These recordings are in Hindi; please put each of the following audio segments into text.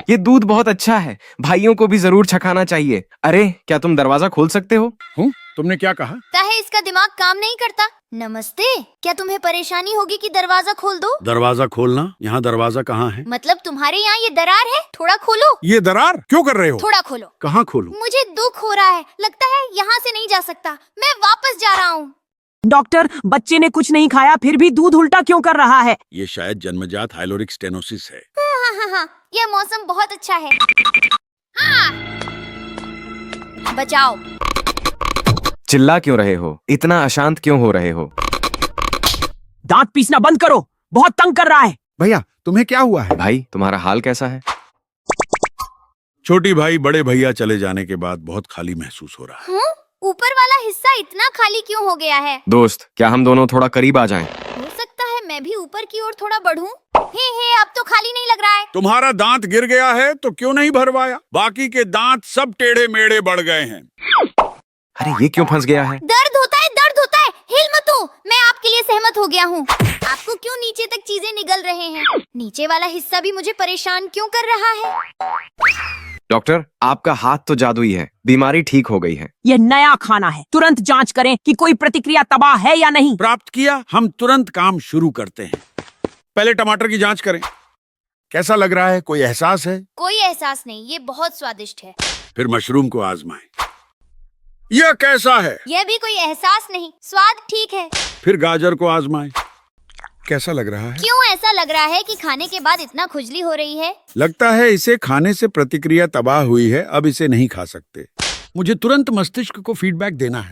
ये दूध बहुत अच्छा है, भाइयों को भी जरूर छकाना चाहिए। अरे क्या तुम दरवाजा खोल सकते हो? हूँ, तुमने क्या कहा? लगता है इसका दिमाग काम नहीं करता। नमस्ते, क्या तुम्हें परेशानी होगी कि दरवाजा खोल दो? दरवाजा खोलना? यहाँ दरवाजा कहाँ है? मतलब तुम्हारे यहाँ ये दरार है? थोड़ा खोलो। ये दरार क्यों कर रहे हो? थोड़ा खोलो। कहाँ खोलूं? मुझे दुख हो रहा है, लगता है यहाँ से नहीं जा सकता। मैं वापस जा रहा हूँ। डॉक्टर, बच्चे ने कुछ नहीं खाया फिर भी दूध उल्टा क्यों कर रहा है? ये शायद जन्मजात हाइलोरिक स्टेनोसिस है। हाँ, यह मौसम बहुत अच्छा है। हाँ। बचाओ। चिल्ला क्यों रहे हो? इतना अशांत क्यों हो रहे हो? दांत पीसना बंद करो, बहुत तंग कर रहा है। भैया तुम्हें क्या हुआ है? भाई तुम्हारा हाल कैसा है? छोटी भाई बड़े भैया चले जाने के बाद बहुत खाली महसूस हो रहा है। ऊपर वाला हिस्सा इतना खाली क्यों हो गया है? दोस्त, क्या हम दोनों थोड़ा करीब आ जाएं? हो सकता है मैं भी ऊपर की ओर थोड़ा बढ़ूं। हे, अब तो खाली नहीं लग रहा है। तुम्हारा दांत गिर गया है तो क्यों नहीं भरवाया? बाकी के दांत सब टेढ़े मेढ़े बढ़ गए हैं। अरे ये क्यों फंस गया है? दर्द होता है। हिल मत हो, मैं आपके लिए सहमत हो गया हूँ। आपको क्यों नीचे तक चीजें निगल रहे हैं? नीचे वाला हिस्सा भी मुझे परेशान क्यों कर रहा है? डॉक्टर, आपका हाथ तो जादुई है, बीमारी ठीक हो गई है। यह नया खाना है, तुरंत जांच करें कि कोई प्रतिक्रिया तबाह है या नहीं। प्राप्त किया, हम तुरंत काम शुरू करते हैं। पहले टमाटर की जांच करें। कैसा लग रहा है? कोई एहसास है? कोई एहसास नहीं, ये बहुत स्वादिष्ट है। फिर मशरूम को आजमाएं। यह कैसा है? यह भी कोई एहसास नहीं, स्वाद ठीक है। फिर गाजर को आजमाएं। कैसा लग रहा है? क्यों ऐसा लग रहा है कि खाने के बाद इतना खुजली हो रही है? लगता है इसे खाने से प्रतिक्रिया तबाह हुई है, अब इसे नहीं खा सकते। मुझे तुरंत मस्तिष्क को फीडबैक देना है।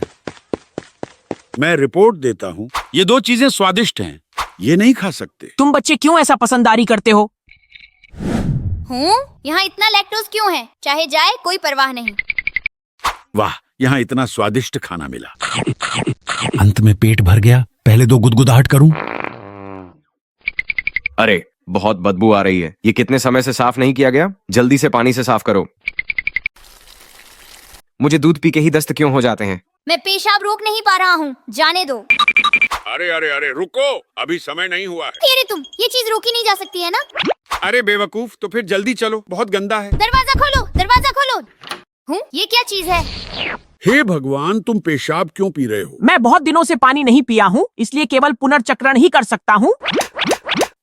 मैं रिपोर्ट देता हूँ। ये दो चीजें स्वादिष्ट हैं, ये नहीं खा सकते। तुम बच्चे क्यों ऐसा पसंददारी करते हो? यहाँ इतना लैक्टोज क्यों है? चाहे जाए कोई परवाह नहीं। वाह, यहाँ इतना स्वादिष्ट खाना मिला। अंत में पेट भर गया। पहले दो गुदगुदाहट करूं। अरे बहुत बदबू आ रही है, ये कितने समय से साफ नहीं किया गया? जल्दी से पानी से साफ करो। मुझे दूध पी के ही दस्त क्यों हो जाते हैं? मैं पेशाब रोक नहीं पा रहा हूँ, जाने दो। अरे रुको, अभी समय नहीं हुआ है। अरे तुम, ये चीज रोकी नहीं जा सकती है ना? अरे बेवकूफ, तो फिर जल्दी चलो, बहुत गंदा है। दरवाजा खोलो। ये क्या चीज है? हे भगवान, तुम पेशाब क्यों पी रहे हो? मैं बहुत दिनों से पानी नहीं पिया हूँ, इसलिए केवल पुनर्चक्रण ही कर सकता हूँ।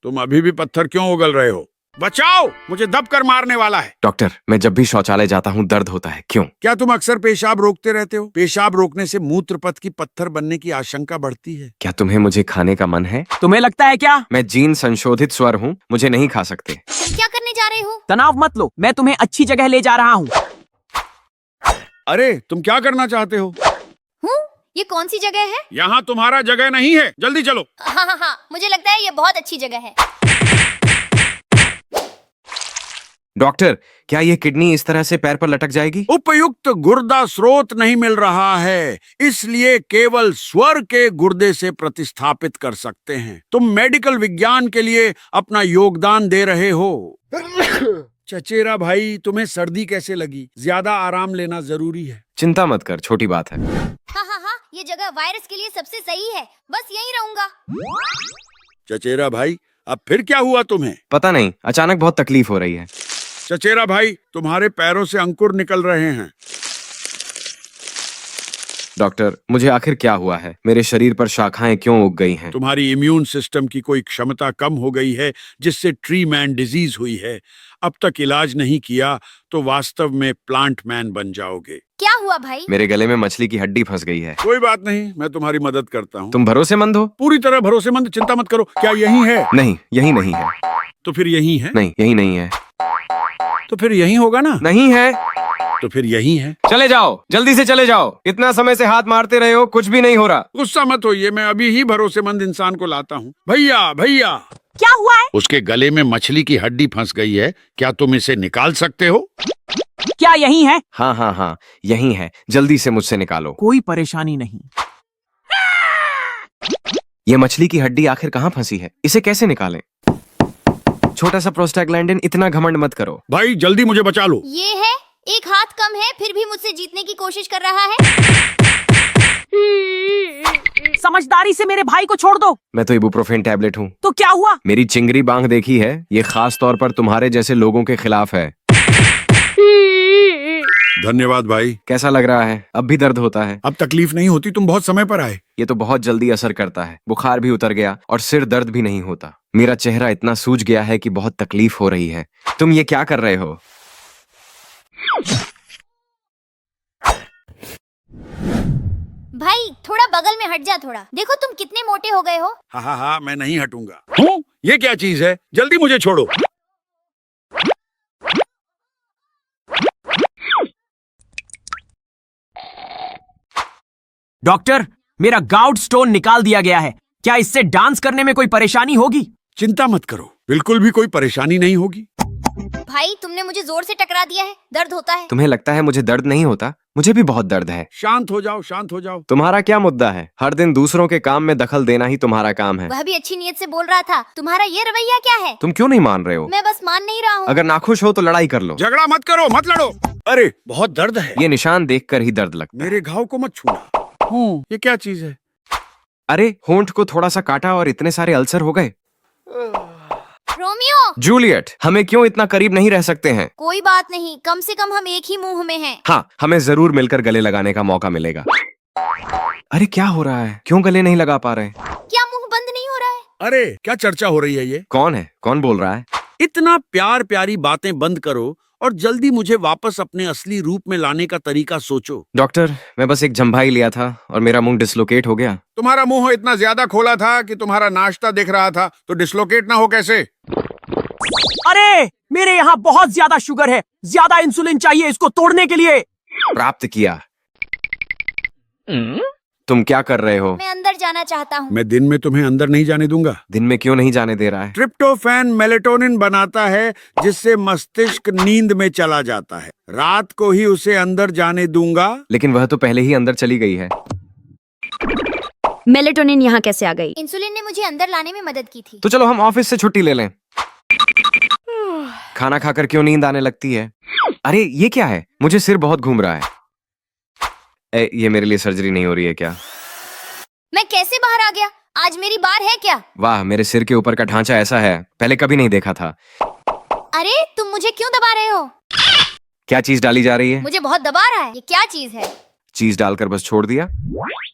तुम अभी भी पत्थर क्यों उगल रहे हो? बचाओ, मुझे दब कर मारने वाला है। डॉक्टर, मैं जब भी शौचालय जाता हूँ दर्द होता है, क्यों? क्या तुम अक्सर पेशाब रोकते रहते हो? पेशाब रोकने से मूत्र पथ की पत्थर बनने की आशंका बढ़ती है। क्या तुम्हें मुझे खाने का मन है? तुम्हें लगता है क्या? मैं जीन संशोधित स्वर हूँ, मुझे नहीं खा सकते। तुम क्या करने जा रहे हो? तनाव मत लो, मैं तुम्हें अच्छी जगह ले जा रहा हूँ। अरे तुम क्या करना चाहते हो? ये कौन सी जगह है? यहाँ तुम्हारा जगह नहीं है, जल्दी चलो। हाँ, मुझे लगता है ये बहुत अच्छी जगह है। डॉक्टर, क्या ये किडनी इस तरह से पैर पर लटक जाएगी? उपयुक्त गुर्दा स्रोत नहीं मिल रहा है, इसलिए केवल स्वर के गुर्दे से प्रतिस्थापित कर सकते हैं। तुम मेडिकल विज्ञान के लिए अपना योगदान दे रहे हो। चचेरा भाई, तुम्हें सर्दी कैसे लगी? ज्यादा आराम लेना जरूरी है। चिंता मत कर, छोटी बात है। हाँ, ये जगह वायरस के लिए सबसे सही है, बस यहीं रहूंगा। चचेरा भाई, अब फिर क्या हुआ तुम्हें? पता नहीं, अचानक बहुत तकलीफ हो रही है। चचेरा भाई, तुम्हारे पैरों से अंकुर निकल रहे हैं। डॉक्टर, मुझे आखिर क्या हुआ है? मेरे शरीर पर शाखाएं क्यों उग गई हैं? तुम्हारी इम्यून सिस्टम की कोई क्षमता कम हो गई है, जिससे ट्री मैन डिजीज हुई है। अब तक इलाज नहीं किया तो वास्तव में प्लांट मैन बन जाओगे। क्या हुआ भाई? मेरे गले में मछली की हड्डी फंस गई है। कोई बात नहीं, मैं तुम्हारी मदद करता हूँ। तुम भरोसेमंद हो? पूरी तरह भरोसेमंद, चिंता मत करो। क्या यही है? नहीं, यही नहीं है। तो फिर यही है? नहीं, यही नहीं है। तो फिर यही होगा ना? नहीं है। तो फिर यही है। चले जाओ, जल्दी से चले जाओ। इतना समय से हाथ मारते रहे हो, कुछ भी नहीं हो रहा। गुस्सा मत होइए, मैं अभी ही भरोसेमंद इंसान को लाता हूँ। भैया क्या हुआ है? उसके गले में मछली की हड्डी फंस गई है, क्या तुम इसे निकाल सकते हो? क्या यही है? हाँ, यही है, जल्दी से मुझसे निकालो। कोई परेशानी नहीं। ये मछली की हड्डी आखिर कहाँ फंसी है? इसे कैसे निकालें? छोटा सा प्रोस्टाग्लैंडिन, इतना घमंड मत करो। भाई जल्दी मुझे बचा लो। ये है, एक हाथ कम है, फिर भी मुझसे जीतने की कोशिश कर रहा है। समझदारी से मेरे भाई को छोड़ दो। मैं तो इबुप्रोफेन टैबलेट हूँ। तो क्या हुआ? मेरी चिंगरी बांग देखी है? ये खास तौर पर तुम्हारे जैसे लोगों के खिलाफ है। धन्यवाद भाई। कैसा लग रहा है? अब भी दर्द होता है? अब तकलीफ नहीं होती, तुम बहुत समय पर आए। ये तो बहुत जल्दी असर करता है। बुखार भी उतर गया और सिर दर्द भी नहीं होता। मेरा चेहरा इतना सूज गया है कि बहुत तकलीफ हो रही है। तुम ये क्या कर रहे हो? भाई थोड़ा बगल में हट जा थोड़ा। देखो तुम कितने मोटे हो गए हो। हाँ, मैं नहीं हटूंगा। हूँ? ये क्या चीज है? जल्दी मुझे छोड़ो। डॉक्टर, मेरा गाउट स्टोन निकाल दिया गया है। क्या इससे डांस करने में कोई परेशानी होगी? चिंता मत करो, बिल्कुल भी कोई परेशानी नहीं होगी। भाई तुमने मुझे जोर से टकरा दिया है, दर्द होता है। तुम्हें लगता है मुझे दर्द नहीं होता? मुझे भी बहुत दर्द है। शांत हो जाओ, शांत हो जाओ। तुम्हारा क्या मुद्दा है? हर दिन दूसरों के काम में दखल देना ही तुम्हारा काम है। वह भी अच्छी नीयत से बोल रहा था। तुम्हारा ये रवैया क्या है? तुम क्यों नहीं मान रहे हो? मैं बस मान नहीं रहा हूँ। अगर नाखुश हो तो लड़ाई कर लो। झगड़ा मत करो, मत लड़ो। अरे बहुत दर्द है। ये निशान देखकर ही दर्द लगता है। मेरे घाव को मत छूना। ये क्या चीज है? अरे होंठ को थोड़ा सा काटा और इतने सारे अल्सर हो गए। रोमियो, जूलियट, हमें क्यों इतना करीब नहीं रह सकते हैं? कोई बात नहीं, कम से कम हम एक ही मुंह में हैं। हाँ, हमें जरूर मिलकर गले लगाने का मौका मिलेगा। अरे क्या हो रहा है? क्यों गले नहीं लगा पा रहे? क्या मुंह बंद नहीं हो रहा है? अरे क्या चर्चा हो रही है ये? कौन है? कौन बोल रहा है? इतना प्यार प्यारी बातें बंद करो और जल्दी मुझे वापस अपने असली रूप में लाने का तरीका सोचो। डॉक्टर, मैं बस एक जम्भाई लिया था और मेरा मुंह डिसलोकेट हो गया। तुम्हारा मुंह इतना ज्यादा खोला था कि तुम्हारा नाश्ता दिख रहा था, तो डिसलोकेट ना हो कैसे? अरे मेरे यहाँ बहुत ज्यादा शुगर है, ज्यादा इंसुलिन चाहिए इसको तोड़ने के लिए। प्राप्त किया। तुम क्या कर रहे हो? मैं अंदर जाना चाहता हूँ। मैं दिन में तुम्हें अंदर नहीं जाने दूंगा। दिन में क्यों नहीं जाने दे रहा है? ट्रिप्टोफैन मेलेटोनिन बनाता है, जिससे मस्तिष्क नींद में चला जाता है। रात को ही उसे अंदर जाने दूंगा। लेकिन वह तो पहले ही अंदर चली गई है। मेलेटोनिन यहाँ कैसे आ गई? इंसुलिन ने मुझे अंदर लाने में मदद की थी। तो चलो हम ऑफिस से छुट्टी ले लें। खाना खाकर क्यों नींद आने लगती है? अरे ये क्या है? मुझे सिर बहुत घूम रहा है। ये मेरे लिए सर्जरी नहीं हो रही है क्या? मैं कैसे बाहर आ गया? आज मेरी बार है क्या? वाह, मेरे सिर के ऊपर का ढांचा ऐसा है, पहले कभी नहीं देखा था। अरे तुम मुझे क्यों दबा रहे हो? क्या चीज डाली जा रही है? मुझे बहुत दबा रहा है। ये क्या चीज है? चीज डालकर बस छोड़ दिया।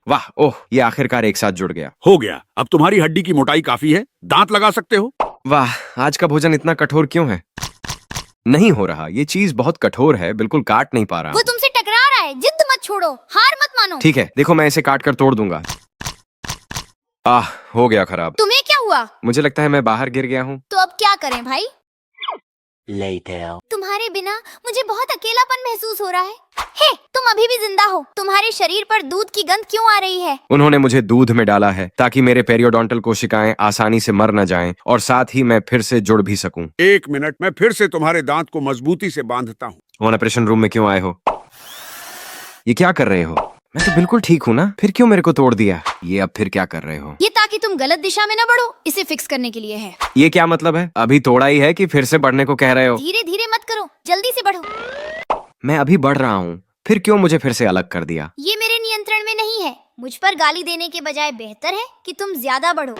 वाह, ओह, ये आखिरकार एक साथ जुड़ गया। हो गया। अब तुम्हारी हड्डी की मोटाई काफी है, दांत लगा सकते हो। वाह, आज का भोजन इतना कठोर क्यों है? नहीं हो रहा, ये चीज बहुत कठोर है, बिल्कुल काट नहीं पा रहा। वो तुमसे टकरा रहा है। जिद मत छोड़ो, हार मत मानो। ठीक है, देखो मैं इसे काट कर तोड़ दूंगा। हो गया खराब। तुम्हें क्या हुआ? मुझे लगता है मैं बाहर गिर गया हूँ। तो अब क्या करें भाई? तुम्हारे बिना मुझे बहुत अकेलापन महसूस हो रहा है। हे, तुम अभी भी जिंदा हो। तुम्हारे शरीर पर दूध की गंध क्यों आ रही है? उन्होंने मुझे दूध में डाला है ताकि मेरे पेरियोडोंटल कोशिकाएं आसानी से मर न जाएं और साथ ही मैं फिर से जुड़ भी सकूं। 1 मिनट, मैं फिर से तुम्हारे दांत को मजबूती से बांधता हूँ। ऑपरेशन रूम में क्यों आए हो? ये क्या कर रहे हो? मैं तो बिल्कुल ठीक हूँ ना, फिर क्यों मेरे को तोड़ दिया? ये अब फिर क्या कर रहे हो? ये ताकि तुम गलत दिशा में न बढ़ो, इसे फिक्स करने के लिए है। ये क्या मतलब है? अभी तोड़ा ही है कि फिर से बढ़ने को कह रहे हो? धीरे धीरे मत करो, जल्दी से बढ़ो। मैं अभी बढ़ रहा हूँ, फिर क्यों मुझे फिर से अलग कर दिया? ये मेरे नियंत्रण में नहीं है। मुझ पर गाली देने के बजाय बेहतर है कि तुम ज्यादा बढ़ो।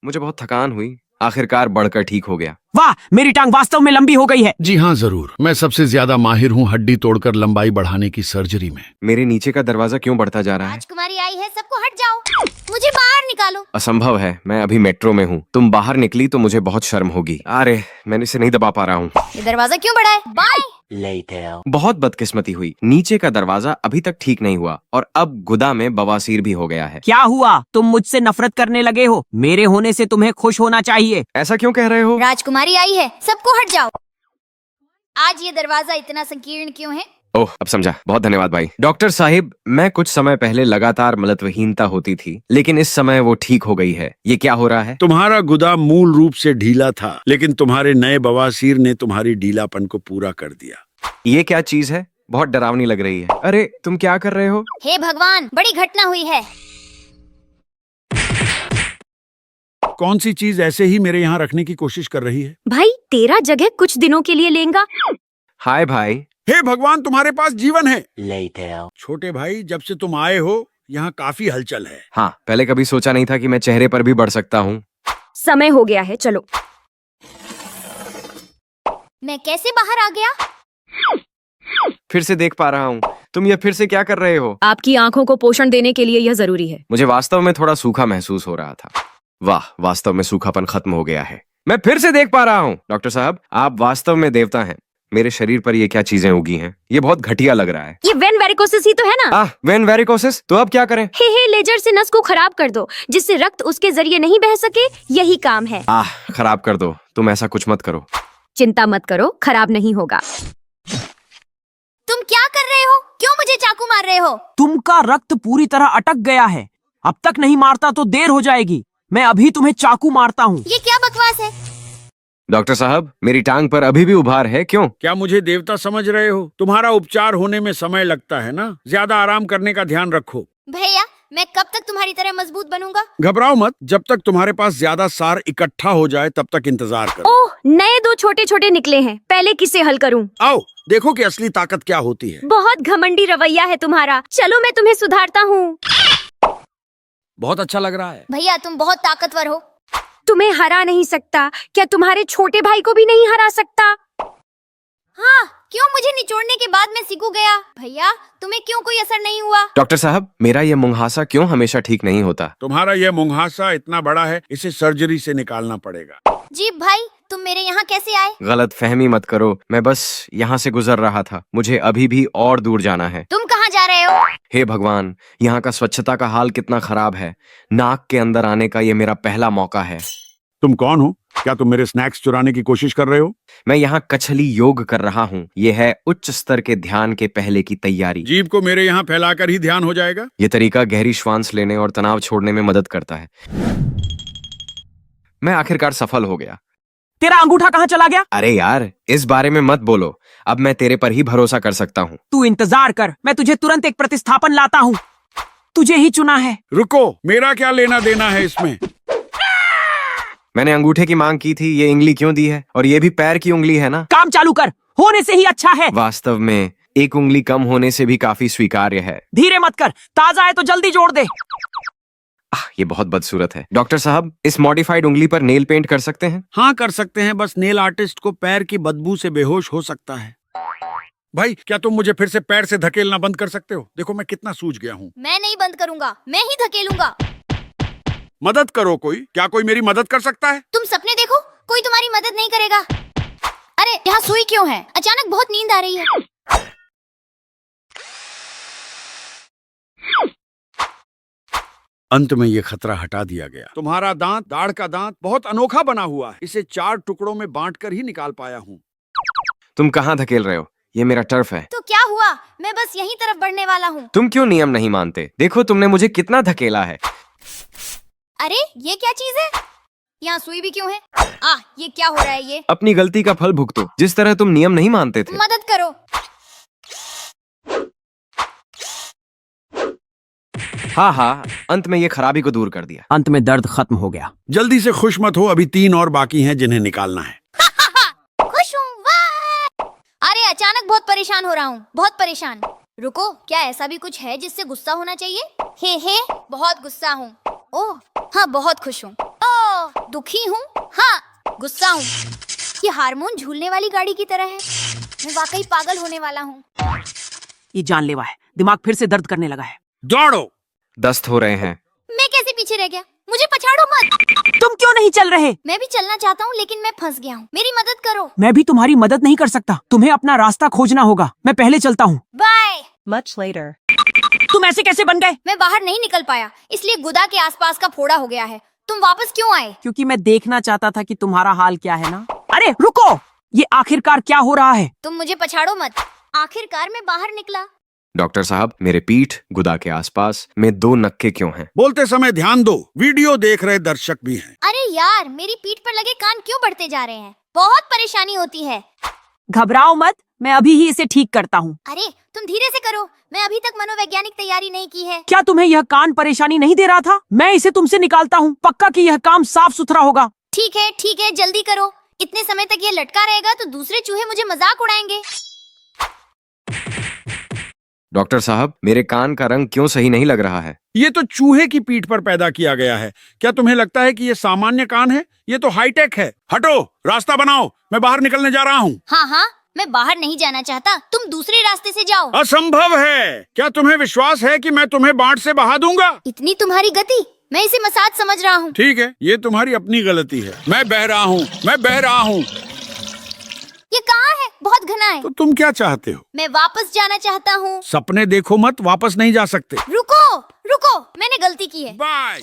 मुझे बहुत थकान हुई, आखिरकार बढ़कर ठीक हो गया। वाह, मेरी टांग वास्तव में लंबी हो गई है। जी हाँ, जरूर। मैं सबसे ज्यादा माहिर हूँ हड्डी तोड़कर लंबाई बढ़ाने की सर्जरी में। मेरे नीचे का दरवाजा क्यों बढ़ता जा रहा है? राजकुमारी आई है, सबको हट जाओ। मुझे बाहर निकालो। असंभव है, मैं अभी मेट्रो में हूँ। तुम बाहर निकली तो मुझे बहुत शर्म होगी। अरे मैंने इसे नहीं दबा पा रहा हूँ। ये दरवाजा क्यों बड़ा है? बाय। बहुत बदकिस्मती हुई, नीचे का दरवाजा अभी तक ठीक नहीं हुआ और अब गुदा में बवासीर भी हो गया है। क्या हुआ? तुम मुझसे नफरत करने लगे हो? मेरे होने से तुम्हें खुश होना चाहिए। ऐसा क्यों कह रहे हो? राजकुमारी आई है, सबको हट जाओ। आज ये दरवाजा इतना संकीर्ण क्यों है? ओह, अब समझा। बहुत धन्यवाद भाई। डॉक्टर साहिब, मैं कुछ समय पहले लगातार मलत्वहीनता होती थी, लेकिन इस समय वो ठीक हो गई है। ये क्या हो रहा है? तुम्हारा गुदा मूल रूप से ढीला था, लेकिन तुम्हारे नए बवासीर ने तुम्हारी ढीलापन को पूरा कर दिया। ये क्या चीज है? बहुत डरावनी लग रही है। अरे तुम क्या कर रहे हो? हे भगवान, बड़ी घटना हुई है। कौन सी चीज ऐसे ही मेरे यहाँ रखने की कोशिश कर रही है? भाई तेरा जगह कुछ दिनों के लिए लेगा। हाय भाई। हे भगवान, तुम्हारे पास जीवन है। छोटे भाई, जब से तुम आए हो यहाँ काफी हलचल है। हाँ, पहले कभी सोचा नहीं था कि मैं चेहरे पर भी बढ़ सकता हूँ। समय हो गया है, चलो। मैं कैसे बाहर आ गया? फिर से देख पा रहा हूँ। तुम ये फिर से क्या कर रहे हो? आपकी आंखों को पोषण देने के लिए यह जरूरी है। मुझे वास्तव में थोड़ा सूखा महसूस हो रहा था। वाह, वास्तव में सूखापन खत्म हो गया है। मैं फिर से देख पा रहा हूँ। डॉक्टर साहब, आप वास्तव में देवता हैं। मेरे शरीर पर ये क्या चीजें उगी हैं? ये बहुत घटिया लग रहा है। ये वेन वेरिकोसिस ही तो है ना? वेन वेरिकोसिस? तो अब क्या करें? हे लेजर से नस को खराब कर दो जिससे रक्त उसके जरिए नहीं बह सके। यही काम है। खराब कर दो। तुम ऐसा कुछ मत करो। चिंता मत करो, खराब नहीं होगा। तुम क्या कर रहे हो? क्यों मुझे चाकू मार रहे हो? तुमका रक्त पूरी तरह अटक गया है। अब तक नहीं मारता तो देर हो जाएगी। मैं अभी तुम्हें चाकू मारता हूँ। ये क्या बकवास है? डॉक्टर साहब, मेरी टांग पर अभी भी उभार है। क्यों? क्या मुझे देवता समझ रहे हो? तुम्हारा उपचार होने में समय लगता है ना, ज्यादा आराम करने का ध्यान रखो। भैया, मैं कब तक तुम्हारी तरह मजबूत बनूंगा? घबराओ मत, जब तक तुम्हारे पास ज्यादा सार इकट्ठा हो जाए तब तक इंतजार करो। ओह, नए 2 छोटे छोटे निकले हैं। पहले किसे हल करूं? आओ देखो कि असली ताकत क्या होती है। बहुत घमंडी रवैया है तुम्हारा। चलो मैं तुम्हें सुधारता हूँ। बहुत अच्छा लग रहा है। भैया, तुम बहुत ताकतवर हो। तुम्हें हरा नहीं सकता। क्या तुम्हारे छोटे भाई को भी नहीं हरा सकता? हाँ, क्यों मुझे निचोड़ने के बाद मैं सिकू गया? भैया, तुम्हें क्यों कोई असर नहीं हुआ? डॉक्टर साहब, मेरा ये मुंहासा क्यों हमेशा ठीक नहीं होता? तुम्हारा यह मुंहासा इतना बड़ा है, इसे सर्जरी से निकालना पड़ेगा। जी भाई, तुम मेरे यहाँ कैसे आए? गलत फहमी मत करो। मैं बस यहाँ से गुजर रहा था। मुझे अभी भी और दूर जाना है। तुम कहाँ जा रहे हो? हे भगवान, यहाँ का स्वच्छता का हाल कितना खराब है। नाक के अंदर आने का ये मेरा पहला मौका है। तुम कौन हो? क्या तुम मेरे स्नैक्स चुराने की कोशिश कर रहे हो? मैं यहाँ कछली योग कर रहा हूँ। ये है उच्च स्तर के ध्यान के पहले की तैयारी। जीभ को मेरे यहाँ फैलाकर ही ध्यान हो जाएगा। ये तरीका गहरी श्वास लेने और तनाव छोड़ने में मदद करता है। मैं आखिरकार सफल हो गया। तेरा अंगूठा कहाँ चला गया? अरे यार, इस बारे में मत बोलो। अब मैं तेरे पर ही भरोसा कर सकता हूँ। तू इंतजार कर, मैं तुझे तुरंत एक प्रतिस्थापन लाता हूँ। तुझे ही चुना है। रुको, मेरा क्या लेना देना है इसमें? मैंने अंगूठे की मांग की थी। ये उंगली क्यों दी है? और ये भी पैर की उंगली है ना? काम चालू कर, होने से ही अच्छा है। वास्तव में एक उंगली कम होने से भी काफी स्वीकार्य है। धीरे मत कर, ताजा है तो जल्दी जोड़ दे। ये बहुत बदसूरत है। डॉक्टर साहब, इस मॉडिफाइड उंगली पर नेल पेंट कर सकते हैं? हाँ, कर सकते हैं। बस नेल आर्टिस्ट को पैर की बदबू से बेहोश हो सकता है। भाई, क्या तुम मुझे फिर से पैर से धकेलना बंद कर सकते हो? देखो मैं कितना सूज गया हूँ। मैं नहीं बंद करूंगा, मैं ही धकेलूंगा। मदद करो कोई। क्या कोई मेरी मदद कर सकता है? तुम सपने देखो, कोई तुम्हारी मदद नहीं करेगा। अरे, यहाँ सुई क्यों है? अचानक बहुत नींद आ रही है। अंत में ये खतरा हटा दिया गया। तुम्हारा दांत, दाढ़ का दांत, बहुत अनोखा बना हुआ है। इसे 4 टुकड़ों में बांटकर ही निकाल पाया हूँ। तुम कहाँ धकेल रहे हो? ये मेरा टर्फ है। तो क्या हुआ? मैं बस यहीं तरफ बढ़ने वाला हूँ। तुम क्यों नियम नहीं मानते? देखो, तुमने मुझे कितना धकेला है। अरे, ये क्या चीज है? यहाँ सुई भी क्यों है? ये क्या हो रहा है? ये अपनी गलती का फल भुगतो। जिस तरह तुम नियम नहीं मानते थे। मदद करो। हाँ, अंत में ये खराबी को दूर कर दिया। अंत में दर्द खत्म हो गया। जल्दी से खुश मत हो, अभी 3 और बाकी हैं जिन्हें निकालना है। खुश हूँ। वाह! अरे, अचानक बहुत परेशान हो रहा हूँ, बहुत परेशान। रुको, क्या ऐसा भी कुछ है जिससे गुस्सा होना चाहिए? हे, बहुत गुस्सा हूँ। ओह, हाँ, बहुत खुश हूँ। ओह, दुखी हूँ। हाँ, गुस्सा हूँ। ये हार्मोन झूलने वाली गाड़ी की तरह है। मैं वाकई पागल होने वाला हूँ। ये जानलेवा है। दिमाग फिर से दर्द करने लगा है। दौड़ो। दस्त हो रहे हैं। मैं कैसे पीछे रह गया? मुझे पछाड़ो मत। तुम क्यों नहीं चल रहे? मैं भी चलना चाहता हूँ, लेकिन मैं फंस गया हूँ। मेरी मदद करो। मैं भी तुम्हारी मदद नहीं कर सकता। तुम्हें अपना रास्ता खोजना होगा। मैं पहले चलता हूँ। बाय। Much later. तुम ऐसे कैसे बन गए? मैं बाहर नहीं निकल पाया, इसलिए गुदा के आसपास का फोड़ा हो गया है। तुम वापस क्यों आए? क्योंकि मैं देखना चाहता था कि तुम्हारा हाल क्या है ना। अरे रुको, ये आखिरकार क्या हो रहा है? तुम मुझे पछाड़ो मत। आखिरकार मैं बाहर निकला। डॉक्टर साहब, मेरे पीठ, गुदा के आसपास में 2 नक्के क्यों हैं? बोलते समय ध्यान दो, वीडियो देख रहे दर्शक भी हैं। अरे यार, मेरी पीठ पर लगे कान क्यों बढ़ते जा रहे हैं? बहुत परेशानी होती है। घबराओ मत, मैं अभी ही इसे ठीक करता हूँ। अरे, तुम धीरे से करो। मैं अभी तक मनोवैज्ञानिक तैयारी नहीं की है। क्या तुम्हें यह कान परेशानी नहीं दे रहा था? मैं इसे तुमसे निकालता हूँ। पक्का कि यह काम साफ सुथरा होगा। ठीक है, जल्दी करो। इतने समय तक ये लटका रहेगा तो दूसरे चूहे मुझे मजाक उड़ाएंगे। डॉक्टर साहब, मेरे कान का रंग क्यों सही नहीं लग रहा है? ये तो चूहे की पीठ पर पैदा किया गया है। क्या तुम्हें लगता है कि ये सामान्य कान है? ये तो हाईटेक है। हटो, रास्ता बनाओ, मैं बाहर निकलने जा रहा हूँ। हाँ, मैं बाहर नहीं जाना चाहता, तुम दूसरे रास्ते से जाओ। असंभव है। क्या तुम्हें विश्वास है कि मैं तुम्हें बाढ़ से बहा दूंगा? इतनी तुम्हारी गति, मैं इसे मसाज समझ रहा हूँ। ठीक है, ये तुम्हारी अपनी गलती है। मैं बह रहा हूँ, मैं बह रहा हूँ। ये कहाँ है? बहुत घना है। तो तुम क्या चाहते हो? मैं वापस जाना चाहता हूँ। सपने देखो मत, वापस नहीं जा सकते। रुको रुको, मैंने गलती की है। बाय।